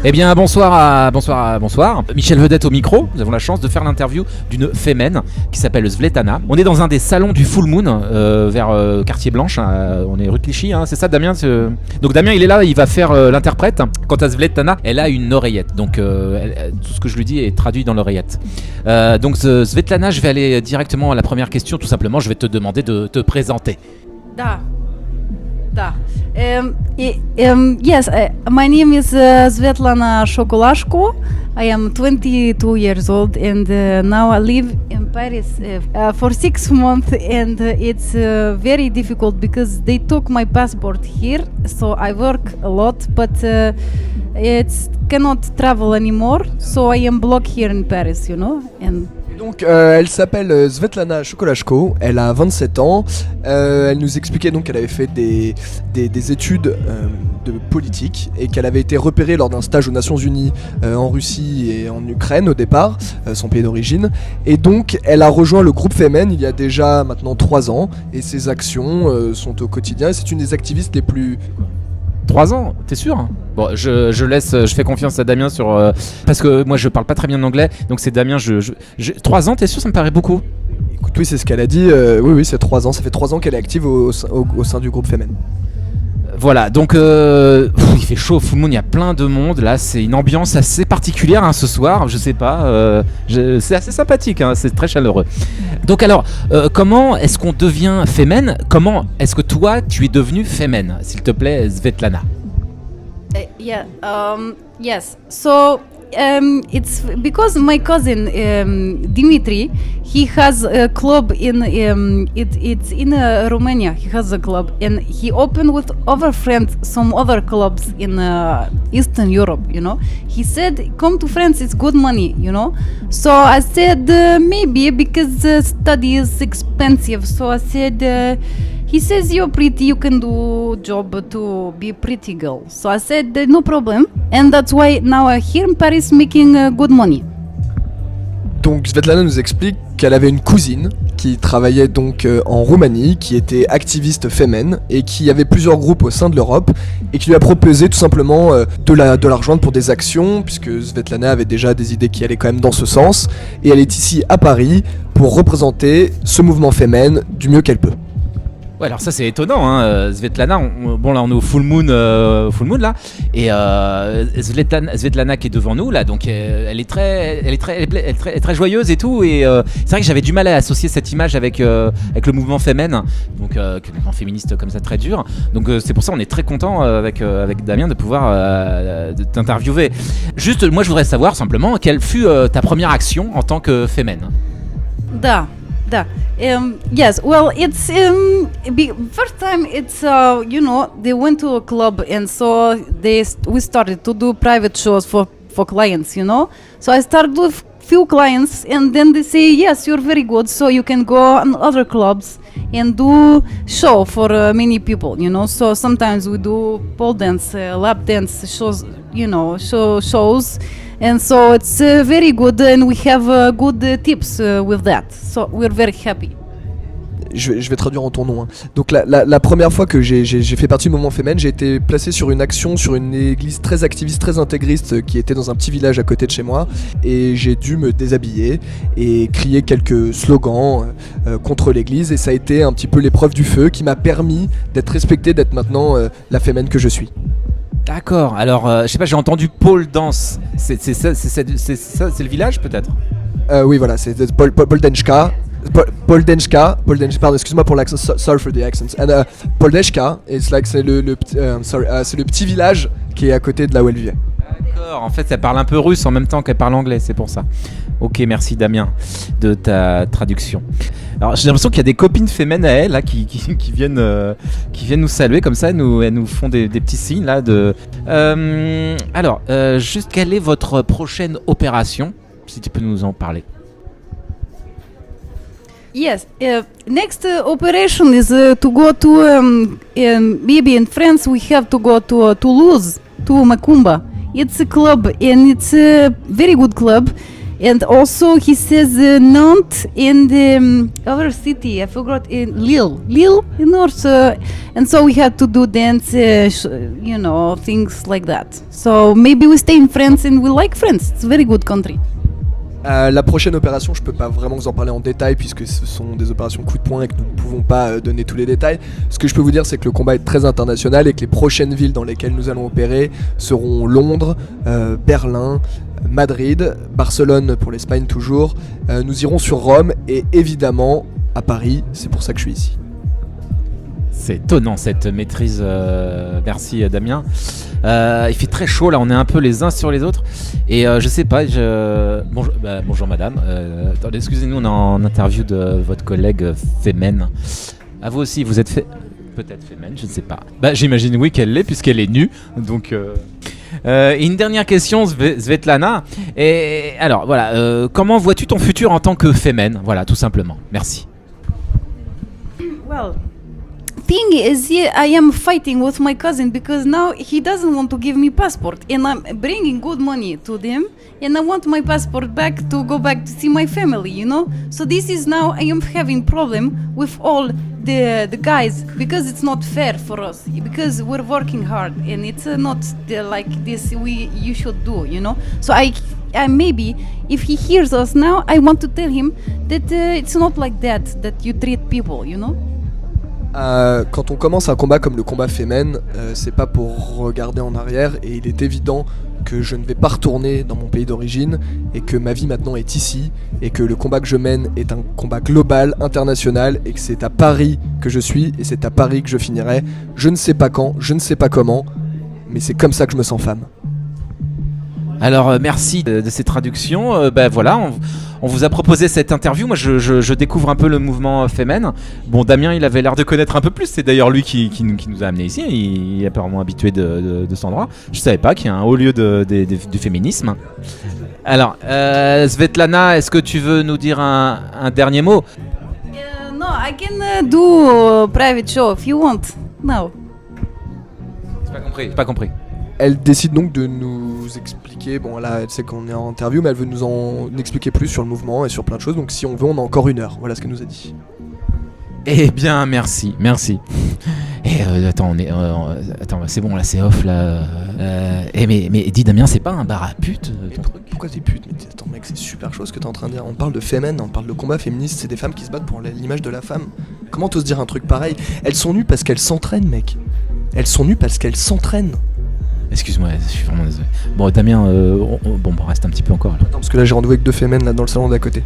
Eh bien, bonsoir. Michel Vedette au micro. Nous avons la chance de faire l'interview d'une fémène qui s'appelle Svetlana. On est dans un des salons du Full Moon vers Quartier Blanche. On est rue Clichy, hein, c'est ça, Damien. Donc Damien, il est là, il va faire l'interprète. Quant à Svetlana, elle a une oreillette. Donc tout ce que je lui dis est traduit dans l'oreillette. Donc Svetlana, je vais aller directement à la première question. Tout simplement, je vais te demander de te présenter. Da. Yes, my name is Svetlana Shokolashko. I am 22 years old and now I live in Paris for 6 months and it's very difficult because they took my passport here, so I work a lot, but it cannot travel anymore, so I am blocked here in Paris, you know. And donc elle s'appelle Svetlana Shokolashko, elle a 27 ans, elle nous expliquait donc qu'elle avait fait des études de politique et qu'elle avait été repérée lors d'un stage aux Nations Unies en Russie et en Ukraine au départ, son pays d'origine, et donc elle a rejoint le groupe Femen il y a déjà maintenant 3 ans et ses actions sont au quotidien et c'est une des activistes les plus... 3 ans, t'es sûr? Bon, je fais confiance à Damien sur parce que moi je parle pas très bien anglais, donc c'est Damien. 3 ans, t'es sûr? Ça me paraît beaucoup. Écoute, oui, c'est ce qu'elle a dit. Oui, c'est 3 ans. Ça fait 3 ans qu'elle est active au sein du groupe Femen. Voilà, donc il fait chaud au Full Moon, il y a plein de monde là, c'est une ambiance assez particulière hein, ce soir, je sais pas, c'est assez sympathique, hein, c'est très chaleureux. Donc alors, comment est-ce qu'on devient Femen? Comment est-ce que toi tu es devenue Femen, s'il te plaît, Svetlana? Yes. So it's because my cousin Dimitri, he has a club in it's in Romania. He has a club and he opened with other friends some other clubs in Eastern Europe. You know, he said, "Come to France, it's good money." You know, so I said maybe because study is expensive. So I said. He says you're pretty, you can do job to be pretty girl. So I said no problem, and that's why now I'm here in Paris making good money. Donc Svetlana nous explique qu'elle avait une cousine qui travaillait donc en Roumanie, qui était activiste Femen et qui avait plusieurs groupes au sein de l'Europe et qui lui a proposé tout simplement de la rejoindre pour des actions puisque Svetlana avait déjà des idées qui allaient quand même dans ce sens et elle est ici à Paris pour représenter ce mouvement Femen du mieux qu'elle peut. Ouais, alors ça c'est étonnant, hein. Svetlana, bon là on est au Full Moon là, et Svetlana qui est devant nous là, donc elle est très joyeuse et tout, et c'est vrai que j'avais du mal à associer cette image avec le mouvement Femen, donc le mouvement féministe comme ça très dur, donc c'est pour ça on est très content avec Damien de pouvoir de t'interviewer. Juste, moi je voudrais savoir simplement quelle fut ta première action en tant que Femen. Da. Yes, well, it's first time it's they went to a club and so we started to do private shows for clients, you know. So I started with few clients and then they say yes, you're very good, so you can go on other clubs and do show for many people, you know. So sometimes we do pole dance, lap dance shows, you know, shows. And so it's very good and we have good tips with that. So we're very happy. Je vais traduire en ton nom. Hein. Donc la première fois que j'ai fait partie du mouvement Femen, j'ai été placé sur une action sur une église très activiste, très intégriste qui était dans un petit village à côté de chez moi. Et j'ai dû me déshabiller et crier quelques slogans contre l'église. Et ça a été un petit peu l'épreuve du feu qui m'a permis d'être respecté, d'être maintenant la Femen que je suis. D'accord, alors je sais pas, j'ai entendu pole dance, c'est ça, c'est le village peut-être? Oui voilà, c'est Poldenchka, pardon, excuse-moi pour l'accent, sorry for the accent. And Poldenchka, it's like c'est le petit village qui est à côté de là où elle vivait. D'accord, en fait elle parle un peu russe en même temps qu'elle parle anglais, c'est pour ça. Ok, merci Damien de ta traduction. Alors j'ai l'impression qu'il y a des copines fémènes à elle là, qui viennent nous saluer comme ça, elles nous font des petits signes là de. Alors, juste quelle est votre prochaine opération, si tu peux nous en parler? Yes, next operation is to go to maybe in France we have to go to Toulouse, to Macumba. It's a club and it's a very good club And also he says Nantes in the other city, I forgot, in Lille, in North, and so we had to do dance, things like that. So maybe we stay in France and we like France. It's a very good country. La prochaine opération, je peux pas vraiment vous en parler en détail puisque ce sont des opérations coup de poing et que nous ne pouvons pas donner tous les détails. Ce que je peux vous dire, c'est que le combat est très international et que les prochaines villes dans lesquelles nous allons opérer seront Londres, Berlin, Madrid, Barcelone pour l'Espagne toujours. Nous irons sur Rome et évidemment à Paris, c'est pour ça que je suis ici. C'est étonnant cette maîtrise. Merci Damien. Il fait très chaud là, on est un peu les uns sur les autres. Et je sais pas, bonjour madame. Attendez, excusez-nous, on est en interview de votre collègue Femen. À vous aussi, vous êtes peut-être Femen, je ne sais pas. J'imagine oui qu'elle l'est puisqu'elle est nue. Donc une dernière question, Svetlana. Et alors voilà, comment vois-tu ton futur en tant que Femen? Voilà, tout simplement. Merci. Well, thing is, I am fighting with my cousin because now he doesn't want to give me passport, and I'm bringing good money to them, and I want my passport back to go back to see my family, you know. So this is now I am having problem with all the guys because it's not fair for us because we're working hard and it's not like this you should do, you know. So I maybe if he hears us now, I want to tell him that it's not like that you treat people, you know. Quand on commence un combat comme le combat Femen, c'est pas pour regarder en arrière et il est évident que je ne vais pas retourner dans mon pays d'origine et que ma vie maintenant est ici et que le combat que je mène est un combat global, international et que c'est à Paris que je suis et c'est à Paris que je finirai. Je ne sais pas quand, je ne sais pas comment, mais c'est comme ça que je me sens femme. Alors merci de ces traductions. Voilà, on vous a proposé cette interview. Moi je découvre un peu le mouvement Femen. Bon, Damien il avait l'air de connaître un peu plus. C'est d'ailleurs lui qui nous a amenés ici. Il est apparemment habitué de cet endroit. Je savais pas qu'il y a un haut lieu du féminisme. Alors Svetlana, est-ce que tu veux nous dire un dernier mot? No, I can do a private show if you want. No. J'ai pas compris. Elle décide donc de nous expliquer, bon là elle sait qu'on est en interview mais elle veut nous en expliquer plus sur le mouvement et sur plein de choses, donc si on veut on a encore 1 heure, voilà ce qu'elle nous a dit. Eh bien merci. Et attends, c'est bon là, c'est off là. Mais dis Damien, c'est pas un bar à pute ton truc? Pourquoi t'es pute? Mais attends mec, c'est super chaud ce que t'es en train de dire. On parle de Femen, on parle de combat féministe, c'est des femmes qui se battent pour l'image de la femme. Comment t'oses dire un truc pareil? Elles sont nues parce qu'elles s'entraînent mec. Elles sont nues parce qu'elles s'entraînent. Excuse-moi, je suis vraiment désolé. Bon Damien, on reste un petit peu encore là. Attends, parce que là j'ai rendez-vous avec 2 Femen là dans le salon d'à côté.